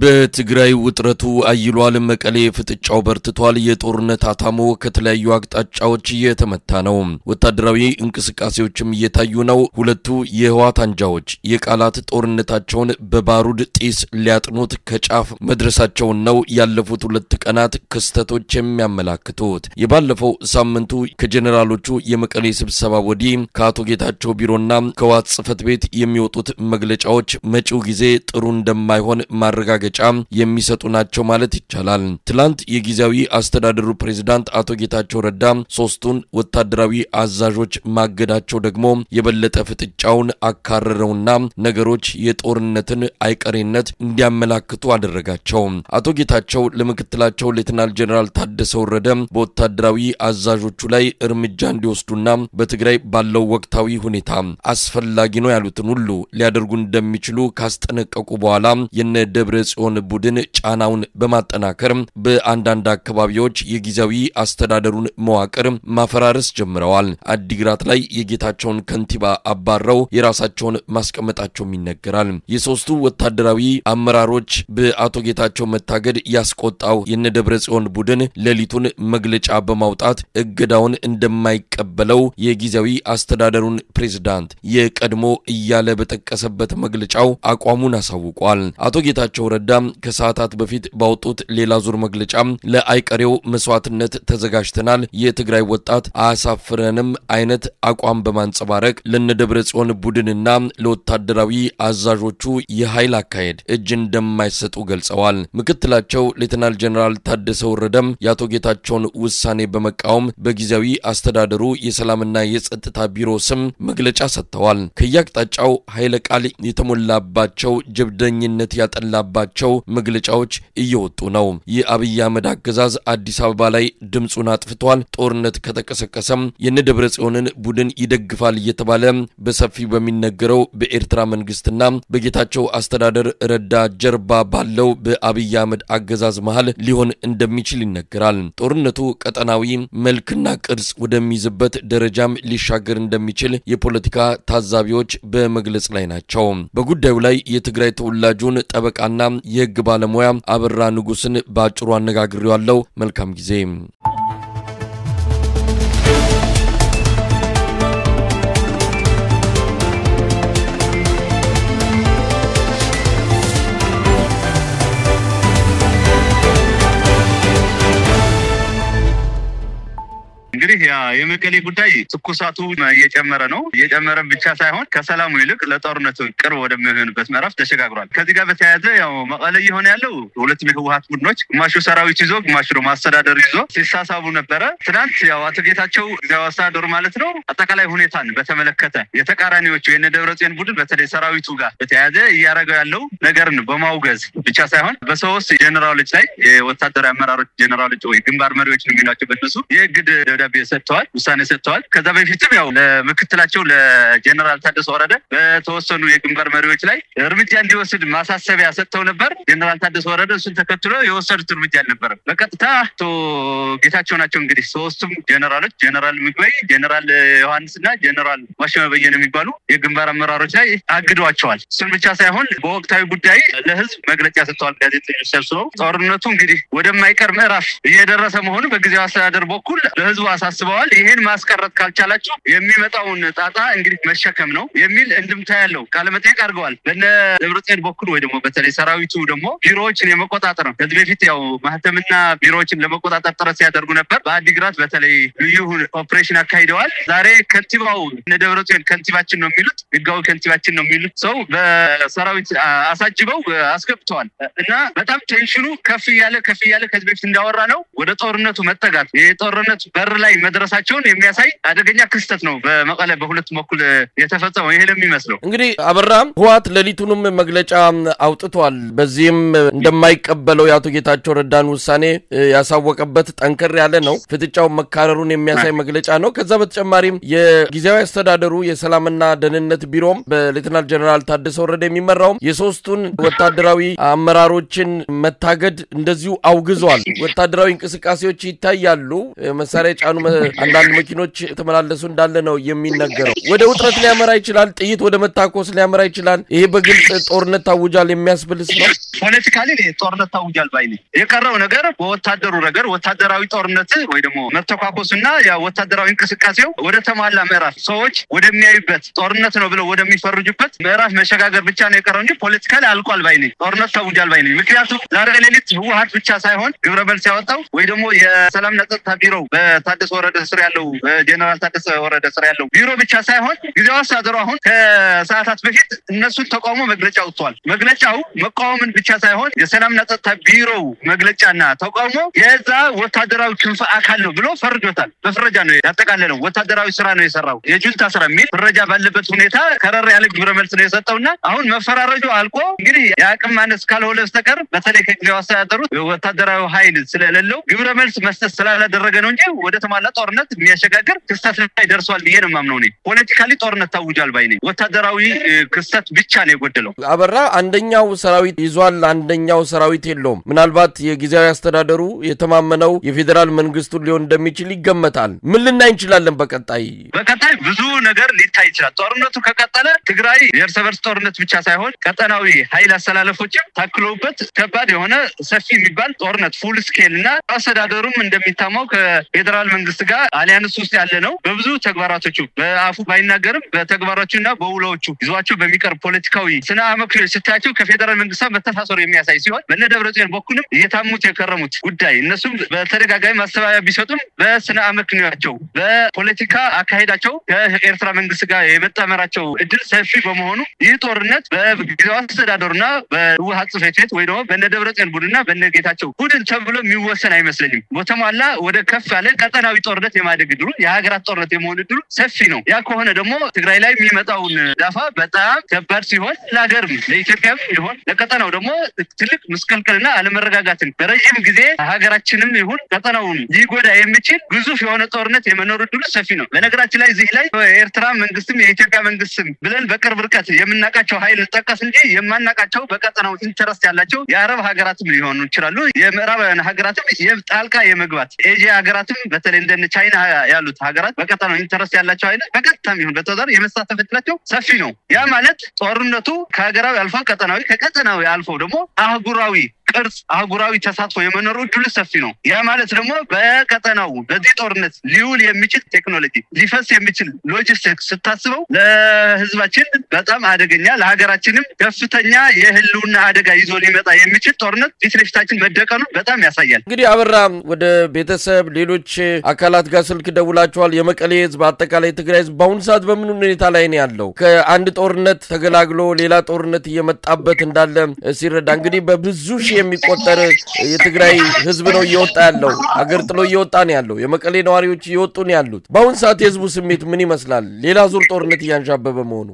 በትግራይ ውጥረቱ አይሏል መቀሌ ፍጥጫው በርትቷል የጦርነት አታሞ ከተለያዩ አቅጣጫዎች እየተመታ ነው ወታደራዊ እንቅስቃሴዎችም እየታዩ ነው ሁለቱ የህዋት አንጃዎች የቃላት ጦርነታቸውን በባሩድ ጢስ ሊያጥኑት ከጫፍ መድረሳቸው ነው ያለፉት ሁለት ቀናት ክስተቶች የሚያመላክቱት የባለፈው ሳምንቱ ከጀነራሎቹ የመቀሌ ስብሰባ ወዲ ከአቶ ጌታቸው ቢሮና ከህዋት ጽፈት ቤት የሚወጡት መግለጫዎች መጪው ጊዜ ጥሩ እንደማይሆን ማረጋገጫ የሚሰጡ ናቸው ማለት ይቻላል ትላንት የጊዜያዊ አስተዳደሩ ፕሬዝዳንት አቶ ጌታቸው ረዳ ሶስቱን ወታደራዊ አዛዦች ማገዳቸው ደግሞ የበለጠ ፍጥጫውን አካረረውና ነገሮች የጦርነትን አይቀሬነት እንዲያመላክቱ አደረጋቸው አቶ ጌታቸው ለምክትላቸው ሌተናል ጀነራል ታደሰ ወረደ በወታደራዊ አዛዦቹ ላይ እርምጃ እንዲወስዱና በትግራይ ባለው ወቅታዊ ሁኔታ አስፈላጊ ነው ያሉትን ሁሉ ሊያደርጉ እንደሚችሉ ካስጠነቀቁ በኋላ የነ ደብረ ጽዮን ቡድን ጫናውን በማጠናከር በአንዳንድ አካባቢዎች የጊዜያዊ አስተዳደሩን መዋቅር ማፈራረስ ጀምረዋል አዲግራት ላይ የጌታቸውን ከንቲባ አባረው የራሳቸውን ማስቀመጣቸው ይነገራል የሶስቱ ወታደራዊ አመራሮች በአቶ ጌታቸው መታገድ ያስቆጣው የነ ደብረ ጽዮን ቡድን ሌሊቱን መግለጫ በማውጣት እገዳውን እንደማይቀበለው የጊዜያዊ አስተዳደሩን ፕሬዝዳንት የቀድሞ እያለ በተቀሰበት መግለጫው አቋሙን አሳውቋል አቶ ጌታቸው ረዳ ከሰዓታት በፊት ባወጡት ሌላ ዙር መግለጫ ለአይቀሬው መስዋዕትነት ተዘጋጅተናል የትግራይ ወጣት አሳፍረንም አይነት አቋም በማንጸባረቅ ለነደብረ ጽዮን ቡድንና ለወታደራዊ አዛዦቹ የኃይል አካሄድ እጅ እንደማይሰጡ ገልጸዋል ምክትላቸው ሌተናል ጀነራል ታደሰ ወረደም ያቶ ጌታቸውን ውሳኔ በመቃወም በጊዜያዊ አስተዳደሩ የሰላምና የጸጥታ ቢሮ ስም መግለጫ ሰጥተዋል ከያቅጣጫው ኃይለ ቃል የተሞላባቸው ጀብደኝነት ያጠላባቸው መግለጫዎች እየወጡ ነው የአብይ አህመድ አገዛዝ አዲስ አበባ ላይ ድምጹን አጥፍቷል ጦርነት ከተቀሰቀሰም የነደብረ ጽዮንን ቡድን ይደግፋል እየተባለ በሰፊ በሚነገረው በኤርትራ መንግስትና በጌታቸው አስተዳደር ረዳ ጀርባ ባለው በአብይ አህመድ አገዛዝ መሃል ሊሆን እንደሚችል ይነገራል ጦርነቱ ቀጠናዊ መልክና ቅርጽ ወደሚይዝበት ደረጃም ሊሻገር እንደሚችል የፖለቲካ ታዛቢዎች በመግለጽ ላይ ናቸው በጉዳዩ ላይ የትግራይ ተወላጁን ጠበቃና የህግ ባለሙያ አበራ ንጉስን ባጭሩ አነጋግሬዋለሁ መልካም ጊዜ እንግዲህ የመቀሌ ጉዳይ ትኩሳቱ እየጨመረ ነው እየጨመረ ብቻ ሳይሆን ከሰላሙ ይልቅ ለጦርነቱ ቅርብ ወደሚሆንበት ምዕራፍ ተሸጋግሯል ከዚህ ጋር በተያያዘ ያው መቀሌ ይሆነ ያለው ሁለት የህወሓት ቡድኖች ግማሹ ሰራዊት ይዞ ግማሹ ደግሞ አስተዳደር ይዞ ሲሳሳቡ ነበር ትናንት ያው አቶ ጌታቸው ጊዜያዊ አስተዳደሩ ማለት ነው አጠቃላይ ሁኔታን በተመለከተ የተቃራኒዎቹ የነ ደብረጽዮን ቡድን በተለይ ሰራዊቱ ጋር በተያያዘ እያረጋው ያለው ነገርን በማውገዝ ብቻ ሳይሆን በሶስት ጀነራሎች ላይ የወታደራዊ አመራሮች ጀነራሎች ወይ ግንባር መሪዎች ነው የሚላቸው በእነሱ የግድ ደብዳቤ ሰጥተዋል ውሳኔ ሰጥተዋል ከዛ በፊትም ያው ለምክትላቸው ለጀነራል ታደሰ ወረደ በተወሰኑ የግንባር መሪዎች ላይ እርምጃ እንዲወስድ ማሳሰቢያ ሰጥተው ነበር ጀነራል ታደሰ ወረደ እሱን ተከትሎ የወሰዱት እርምጃ አልነበረም በቀጥታ አቶ ጌታቸው ናቸው እንግዲህ ሶስቱም ጀነራሎች ጀነራል ምግበይ ጀነራል ዮሐንስና ጀነራል ማሸመ በየነ የሚባሉ የግንባር አመራሮች ላይ አግዷቸዋል እሱን ብቻ ሳይሆን በወቅታዊ ጉዳይ ለህዝብ መግለጫ ሰጥተዋል ጋዜጠኞች ሰብስበው ጦርነቱ እንግዲህ ወደማይቀር ምዕራፍ እየደረሰ መሆኑ በጊዜያዊ አስተዳደር በኩል ለህዝቡ አሳስበዋል ይሄን ማስቀረት ካልቻላችሁ የሚመጣውን ጣጣ እንግዲህ መሸከም ነው የሚል እንድምታ ያለው ቃለመጠይቅ አድርገዋል በእነ ደብረጽዮን በኩል ወይ ደግሞ በተለይ ሰራዊቱ ደግሞ ቢሮዎችን የመቆጣጠር ነው ከዚህ በፊት ያው ማህተምና ቢሮዎችን ለመቆጣጠር ጥረት ሲያደርጉ ነበር በአዲግራት በተለይ ልዩ ኦፕሬሽን አካሂደዋል ዛሬ ከንቲባው እነ ደብረጽዮን ከንቲባችን ነው የሚሉት ህጋዊ ከንቲባችን ነው የሚሉት ሰው በሰራዊት አሳጅበው አስገብተዋል እና በጣም ቴንሽኑ ከፍ ያለ ከዚህ በፊት እንዳወራ ነው ወደ ጦርነቱ መጠጋት የጦርነቱ በር ላይ መድረሳቸውን የሚያሳይ አደገኛ ክስተት ነው በመቀለ በሁለት በኩል የተፈጸመው ይሄ ለሚመስለው እንግዲህ አበራም ህዋት ሌሊቱንም መግለጫ አውጥቷል በዚህም እንደማይቀበለው ያቶ ጌታቸው ረዳን ውሳኔ ያሳወቀበት ጠንከር ያለ ነው ፍጥጫው መካረሩን የሚያሳይ መግለጫ ነው ከዛ በተጨማሪም የጊዜያዊ አስተዳደሩ የሰላምና ደህንነት ቢሮም በሌተናል ጀነራል ታደሰ ወረደ የሚመራው የሶስቱን ወታደራዊ አመራሮችን መታገድ እንደዚሁ አውግዟል ወታደራዊ እንቅስቃሴዎች ይታያሉ መሳሪያ ጫኑ አንዳንድ መኪኖች ተመላለሱ እንዳለ ነው የሚነገረው። ወደ ውጥረት ሊያመራ ይችላል፣ ጥይት ወደ መታኮስ ሊያመራ ይችላል። ይሄ በግልጽ ጦርነት ታውጃል የሚያስብልስ ነው። ፖለቲካሊ ጦርነት ታውጃል ባይኔ የቀረው ነገር በወታደሩ ነገር ወታደራዊ ጦርነት ወይ ደግሞ መተኳኮስና ያ ወታደራዊ እንቅስቃሴው ወደ ተሟላ ምዕራፍ ሰዎች ወደሚያዩበት ጦርነት ነው ብለው ወደሚፈርጁበት ምዕራፍ መሸጋገር ብቻ ነው የቀረው እንጂ ፖለቲካሊ አልቋል ባይኔ ጦርነት ታውጃል ባይኔ። ምክንያቱም ዛሬ ሌሊት ህወሓት ብቻ ሳይሆን ግብረ መልስ ያወጣው ወይ ደግሞ የሰላምና ጸጥታ ቢሮ በታደሰ ወረደ ስር ያለው ጀነራል ታደሰ ወረደ ስር ያለው ቢሮ ብቻ ሳይሆን ጊዜው አስተዳደሩ አሁን ከሰዓታት በፊት እነሱን ተቃውሞ መግለጫ ወጥቷል። መግለጫው መቃወምን ብቻ ሳይሆን የሰላምና ጸጥታ ቢሮ መግለጫና ተቃውሞ የዛ ወታደራዊ ክንፍ አካል ነው ብሎ ፈርጆታል። በፍረጃ ነው ያጠቃለለው። ወታደራዊ ስራ ነው የሰራው የጁንታ ስራ የሚል ፍረጃ ባለበት ሁኔታ ከረር ያለ ግብረ መልስ ነው የሰጠውና አሁን መፈራረጁ አልቆ እንግዲህ የአቅም ማነስ ካልሆነ በስተቀር በተለይ ከጊዜው አስተዳደሩ ወታደራዊ ኃይል ስለሌለው ግብረ መልስ መስጠት ስላላደረገ ነው እንጂ ወደ ተሟላ ጦርነት የሚያሸጋግር ክስተት ላይ ደርሷል ብዬ ነው የማምነው እኔ። ፖለቲካሊ ጦርነት ታውጃል ባይ ነኝ። ወታደራዊ ክስተት ብቻ ነው የጎደለው። አበራ አንደኛው ሰራዊት ይዟል፣ አንደኛው ሰራዊት የለውም። ምናልባት የጊዜያዊ አስተዳደሩ የተማመነው የፌደራል መንግስቱን ሊሆን እንደሚችል ይገመታል። ምን ልናይ እንችላለን? በቀጣይ ብዙ ነገር ሊታይ ይችላል። ጦርነቱ ከቀጠለ ትግራይ የእርስ በርስ ጦርነት ብቻ ሳይሆን ቀጠናዊ ኃይል አስተላለፎችም ታክሎበት ከባድ የሆነ ሰፊ የሚባል ጦርነት ፉል ስኬል እና አስተዳደሩም እንደሚታማው ከፌደራል መንግስት ጋር አሊያንስ ውስጥ ያለ ነው። በብዙ ተግባራቶቹ በአፉ ባይናገርም በተግባራቹና በውሎቹ ይዟቸው በሚቀርብ ፖለቲካዊ ስነ አመክንዮ ስታያቸው ከፌደራል መንግስት መተሳሰሩ የሚያሳይ ሲሆን በእነ ደብረጽዮን በኩልም እየታሙት የከረሙት ጉዳይ እነሱም በተደጋጋሚ ማስተባበያ ቢሰጡም በስነ አመክንዮአቸው በፖለቲካ አካሄዳቸው ከኤርትራ መንግስት ጋር የመጣመራቸው እድል ሰፊ በመሆኑ ይህ ጦርነት በጊዜያዊ አስተዳደሩና በህወሓት ጽሕፈት ቤት ወይ ደግሞ በእነ ደብረጽዮን ቡድንና በእነ ጌታቸው ቡድን ተብሎ የሚወሰን አይመስለኝም። በተሟላ ወደ ከፍ ያለ ቀጠናዊ ጦርነት የማደግ እድሉ የሀገራት ጦርነት የመሆን እድሉ ሰፊ ነው። ያ ከሆነ ደግሞ ትግራይ ላይ የሚመጣውን ዳፋ በጣም ከባድ ሲሆን ለሀገርም ለኢትዮጵያም ይሁን ለቀጠናው ደግሞ ትልቅ ምስቅልቅልና አለመረጋጋትን በረጅም ጊዜ ሀገራችንም ይሁን ቀጠናውን ሊጎዳ የሚችል ግዙፍ የሆነ ጦርነት የመኖር እድሉ ሰፊ ነው። በነገራችን ላይ እዚህ ላይ የኤርትራ መንግስትም የኢትዮጵያ መንግስትም ብለን በቅርብ ርቀት የምናቃቸው ኃይል ጠቀስ እንጂ የማናቃቸው በቀጠናው ኢንተረስት ያላቸው የአረብ ሀገራትም ሊሆኑ ይችላሉ። የምዕራባውያን ሀገራትም የጣልቃ የመግባት ኤዥያ ሀገራትም በተለይ እንደነ ቻይና ያሉት ሀገራት በቀጠናው ኢንተረስት ያላቸው ኃይል በቀጥታም ይሁን በተዘር የመሳተፍ እድላቸው ሰፊ ነው። ያ ማለት ጦርነቱ ከሀገራዊ አልፎ ቀጠናዊ ከቀጠናዊ አልፎ ደግሞ አህጉራዊ ቅርጽ አህጉራዊ ተሳትፎ የመኖሩ እድሉ ሰፊ ነው። ያ ማለት ደግሞ በቀጠናው በዚህ ጦርነት ሊውል የሚችል ቴክኖሎጂ ሊፈስ የሚችል ሎጂስቲክስ ስታስበው ለህዝባችን በጣም አደገኛ ለሀገራችንም ከፍተኛ የህልውና አደጋ ይዞ ሊመጣ የሚችል ጦርነት ፊት ለፊታችን መደቀኑ በጣም ያሳያል። እንግዲህ አበራ ወደ ቤተሰብ ሌሎች አካላት ጋር ስልክ ደውላችኋል? የመቀሌ ህዝብ አጠቃላይ ትግራይ ህዝብ በአሁኑ ሰዓት በምን ሁኔታ ላይ ነው ያለው? ከአንድ ጦርነት ተገላግሎ ሌላ ጦርነት እየመጣበት እንዳለ ሲረዳ እንግዲህ በብዙ ሺህ የሚቆጠር የትግራይ ህዝብ ነው እየወጣ ያለው፣ ሀገር ጥሎ እየወጣ ነው ያለው። የመቀሌ ነዋሪዎች እየወጡ ነው ያሉት። በአሁኑ ሰዓት የህዝቡ ስሜት ምን ይመስላል? ሌላ ዙር ጦርነት እያንዣበበ መሆኑ።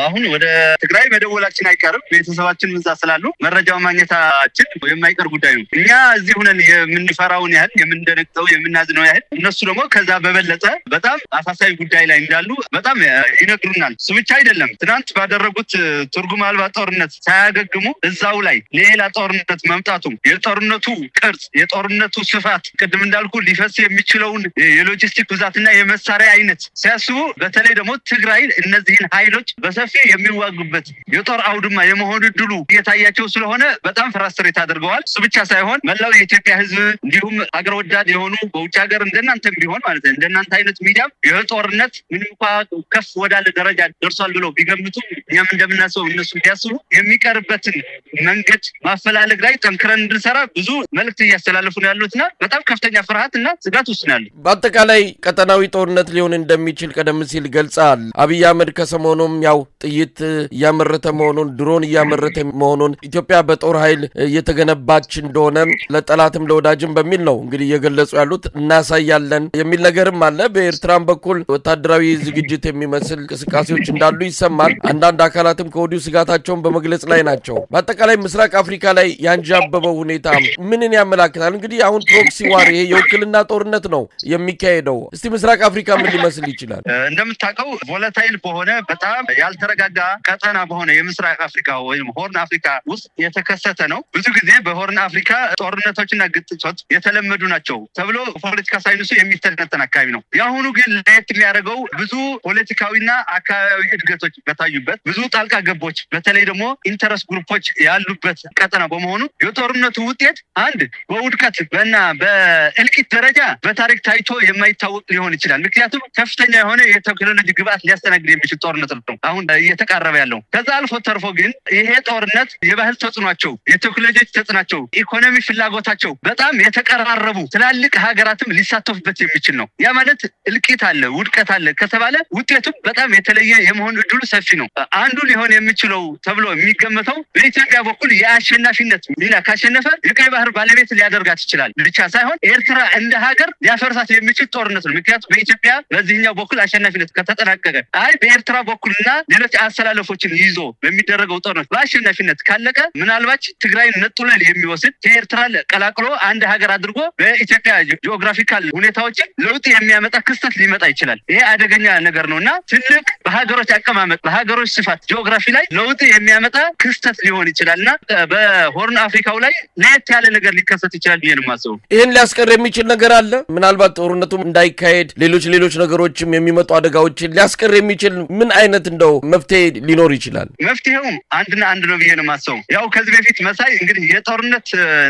አሁን ወደ ትግራይ መደወላችን አይቀርም። ቤተሰባችን እዛ ስላሉ መረጃው ማግኘታችን የማይቀር ጉዳይ ነው። እኛ እዚህ ሆነን የምንፈራውን ያህል የምንደነግጠው የምናዝነው ያህል እነሱ ደግሞ ከዛ በበለጠ በጣም አሳሳቢ ጉዳይ ላይ እንዳሉ በጣም ይነግሩናል። እሱ ብቻ አይደለም። ትናንት ባደረጉት ትርጉም አልባ ጦርነት ሳያገግሙ እዛው ላይ ሌላ ጦርነት መምጣቱ የጦርነቱ ቅርጽ የጦርነቱ ስፋት ቅድም እንዳልኩ ሊፈስ የሚችለውን የሎጂስቲክ ብዛትና የመሳሪያ አይነት ሲያስቡ በተለይ ደግሞ ትግራይ እነዚህን ኃይሎች በሰፊ የሚዋጉበት የጦር አውድማ የመሆን እድሉ እየታያቸው ስለሆነ በጣም ፍራስትሬት አድርገዋል። እሱ ብቻ ሳይሆን መላው የኢትዮጵያ ህዝብ እንዲሁም ሀገር ወዳድ የሆኑ በውጭ ሀገር እንደናንተም ቢሆን ማለት ነው እንደናንተ አይነት ሚዲያም የጦርነት ምንም እንኳን ከፍ ወዳለ ደረጃ ደርሷል ብለው ቢገምቱም እኛም እንደምናስበው እነሱ ቢያስቡ የሚቀርበትን መንገድ ማፈላለግ ላይ ጠንክረን እንድንሰራ ብዙ መልእክት እያስተላለፉ ነው ያሉትና በጣም ከፍተኛ ፍርሃትና ስጋት ውስጥ ነው ያሉት። በአጠቃላይ ቀጠናዊ ጦርነት ሊሆን እንደሚችል ቀደም ሲል ገልጻል። አብይ አህመድ ከሰሞኑም ያው ጥይት እያመረተ መሆኑን ድሮን እያመረተ መሆኑን ኢትዮጵያ በጦር ኃይል እየተገነባች እንደሆነ ለጠላትም ለወዳጅም በሚል ነው እንግዲህ እየገለጹ ያሉት። እናሳያለን የሚል ነገርም አለ። በኤርትራም በኩል ወታደራዊ ዝግጅት የሚመስል እንቅስቃሴዎች እንዳሉ ይሰማል። አንዳንድ አካላትም ከወዲሁ ስጋታቸውን በመግለጽ ላይ ናቸው። በአጠቃላይ ምስራቅ አፍሪካ ላይ ያንዣበበው ሁኔታ ምንን ያመላክታል? እንግዲህ አሁን ፕሮክሲ ዋር ይሄ የውክልና ጦርነት ነው የሚካሄደው። እስቲ ምስራቅ አፍሪካ ምን ሊመስል ይችላል? እንደምታውቀው ቮለታይል በሆነ በጣም ያልተረጋጋ ቀጠና በሆነ የምስራቅ አፍሪካ ወይም ሆርን አፍሪካ ውስጥ የተከሰተ ነው። ብዙ ጊዜ በሆርን አፍሪካ ጦርነቶችና ግጭቶች የተለመዱ ናቸው ተብሎ ፖለቲካ ሳይንሱ የሚተነተን አካባቢ ነው። የአሁኑ ግን ለየት የሚያደርገው ብዙ ፖለቲካዊና አካባቢያዊ እድገቶች በታዩበት፣ ብዙ ጣልቃ ገቦች በተለይ ደግሞ ኢንተረስት ግሩፖች ያሉበት ቀጠና በመሆኑ የጦርነቱ ውጤት አንድ በውድቀት እና በእልቂት ደረጃ በታሪክ ታይቶ የማይታወቅ ሊሆን ይችላል። ምክንያቱም ከፍተኛ የሆነ የቴክኖሎጂ ግብዓት ሊያስተናግድ የሚችል ጦርነት ነው አሁን እየተቃረበ ያለው። ከዛ አልፎ ተርፎ ግን ይሄ ጦርነት የባህል ተጽዕኗቸው፣ የቴክኖሎጂ ተጽዕኗቸው፣ ኢኮኖሚ ፍላጎታቸው በጣም የተቀራረቡ ትላልቅ ሀገራትም ሊሳተፉበት የሚችል ነው። ያ ማለት እልቂት አለ፣ ውድቀት አለ ከተባለ ውጤቱም በጣም የተለየ የመሆን እድሉ ሰፊ ነው። አንዱ ሊሆን የሚችለው ተብሎ የሚገመተው በኢትዮጵያ በኩል የአሸናፊነት ሚና ካሸነፈ የቀይ ባህር ባለቤት ሊያደርጋት ይችላል ብቻ ሳይሆን ኤርትራ እንደ ሀገር ሊያፈርሳት የሚችል ጦርነት ነው። ምክንያቱም በኢትዮጵያ በዚህኛው በኩል አሸናፊነት ከተጠናቀቀ በኤርትራ በኩልና ሌሎች አሰላለፎችን ይዞ በሚደረገው ጦርነት በአሸናፊነት ካለቀ ምናልባት ትግራይን ነጥሎ የሚወስድ ከኤርትራ ቀላቅሎ አንድ ሀገር አድርጎ በኢትዮጵያ ጂኦግራፊካል ሁኔታዎችን ለውጥ የሚያመጣ ክስተት ሊመጣ ይችላል። ይሄ አደገኛ ነገር ነውና ትልቅ በሀገሮች አቀማመጥ በሀገሮች ስፋት ጂኦግራፊ ላይ ለውጥ የሚያመጣ ክስተት ሊሆን ይችላልና በሆርን አፍሪካው ላይ ለየት ያለ ነገር ሊከሰት ይችላል ብዬ ነው የማስበው። ይሄን ሊያስቀር የሚችል ነገር አለ? ምናልባት ጦርነቱም እንዳይካሄድ ሌሎች ነገሮችም የሚመጡ አደጋዎችን ሊያስቀር የሚችል ምን አይነት እንደው መፍትሄ ሊኖር ይችላል? መፍትሄውም አንድ ነው ብዬ ነው የማስበው። ያው ከዚህ በፊት መሳይ እንግዲህ የጦርነት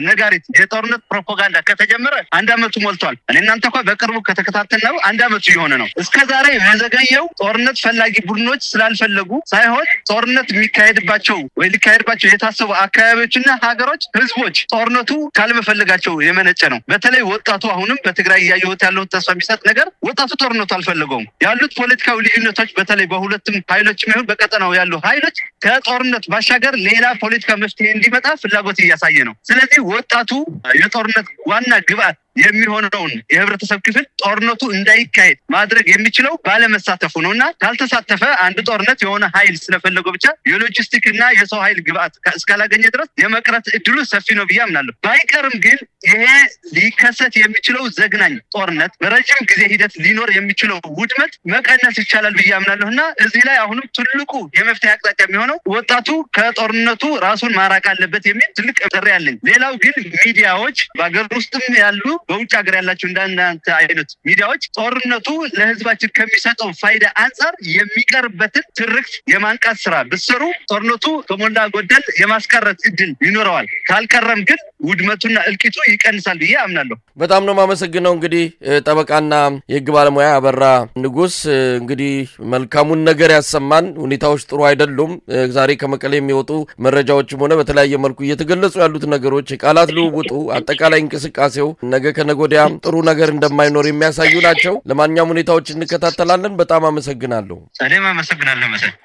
ነጋሪት የጦርነት ፕሮፓጋንዳ ከተጀመረ አንድ አመቱ ሞልቷል። እናንተ እንኳን በቅርቡ ከተከታተልነው አንድ አመቱ የሆነ ነው። እስከዛሬ የዘገየው ጦርነት ፈላጊ ቡድኖች ስላልፈለጉ ሳይሆን ጦርነት የሚካሄድባቸው ወይ ሊካሄድባቸው የታሰቡ አካባቢዎችና ሀገሮች ህዝቦች ጦርነቱ ካልመፈለጋቸው የመነጨ ነው። በተለይ ወጣቱ አሁንም በትግራይ ያየሁት ያለው ተስፋ የሚሰጥ ነገር ወጣቱ ጦርነቱ አልፈለገውም። ያሉት ፖለቲካዊ ልዩነቶች በተለይ በሁለቱም ኃይሎች ይሁን በቀጠናው ያሉ ኃይሎች ከጦርነት ባሻገር ሌላ ፖለቲካ መፍትሄ እንዲመጣ ፍላጎት እያሳየ ነው። ስለዚህ ወጣቱ የጦርነት ዋና ግብዓት የሚሆነውን የህብረተሰብ ክፍል ጦርነቱ እንዳይካሄድ ማድረግ የሚችለው ባለመሳተፉ ነውና ካልተሳተፈ አንድ ጦርነት የሆነ ኃይል ስለፈለገው ብቻ የሎጂስቲክ እና የሰው ኃይል ግብዓት እስካላገኘ ድረስ የመቅረት እድሉ ሰፊ ነው ብዬ አምናለሁ። ባይቀርም ግን ይሄ ሊከሰት የሚችለው ዘግናኝ ጦርነት በረጅም ጊዜ ሂደት ሊኖር የሚችለው ውድመት መቀነስ ይቻላል ብዬ አምናለሁና እዚህ ላይ አሁንም ትልቁ የመፍትሄ አቅጣጫ የሚሆነው ወጣቱ ከጦርነቱ ራሱን ማራቅ አለበት የሚል ትልቅ ጥሪ አለኝ። ሌላው ግን ሚዲያዎች በአገር ውስጥም ያሉ በውጭ ሀገር ያላችሁ እንዳንተ አይነት ሚዲያዎች ጦርነቱ ለህዝባችን ከሚሰጠው ፋይዳ አንፃር የሚቀርበትን ትርክት የማንቃት ስራ ብትሰሩ ጦርነቱ ከሞላ ጎደል የማስቀረት እድል ይኖረዋል። ካልቀረም ግን ውድመቱና እልቂቱ ይቀንሳል ብዬ አምናለሁ። በጣም ነው ማመሰግነው። እንግዲህ ጠበቃና የህግ ባለሙያ አበራ ንጉስ፣ እንግዲህ መልካሙን ነገር ያሰማን። ሁኔታዎች ጥሩ አይደሉም። ዛሬ ከመቀሌ የሚወጡ መረጃዎችም ሆነ በተለያየ መልኩ እየተገለጹ ያሉት ነገሮች ቃላት ልውውጡ አጠቃላይ እንቅስቃሴው ነገ ከነገወዲያ ጥሩ ነገር እንደማይኖር የሚያሳዩ ናቸው። ለማንኛውም ሁኔታዎች እንከታተላለን። በጣም አመሰግናለሁ። እኔም አመሰግናለሁ መሰለኝ።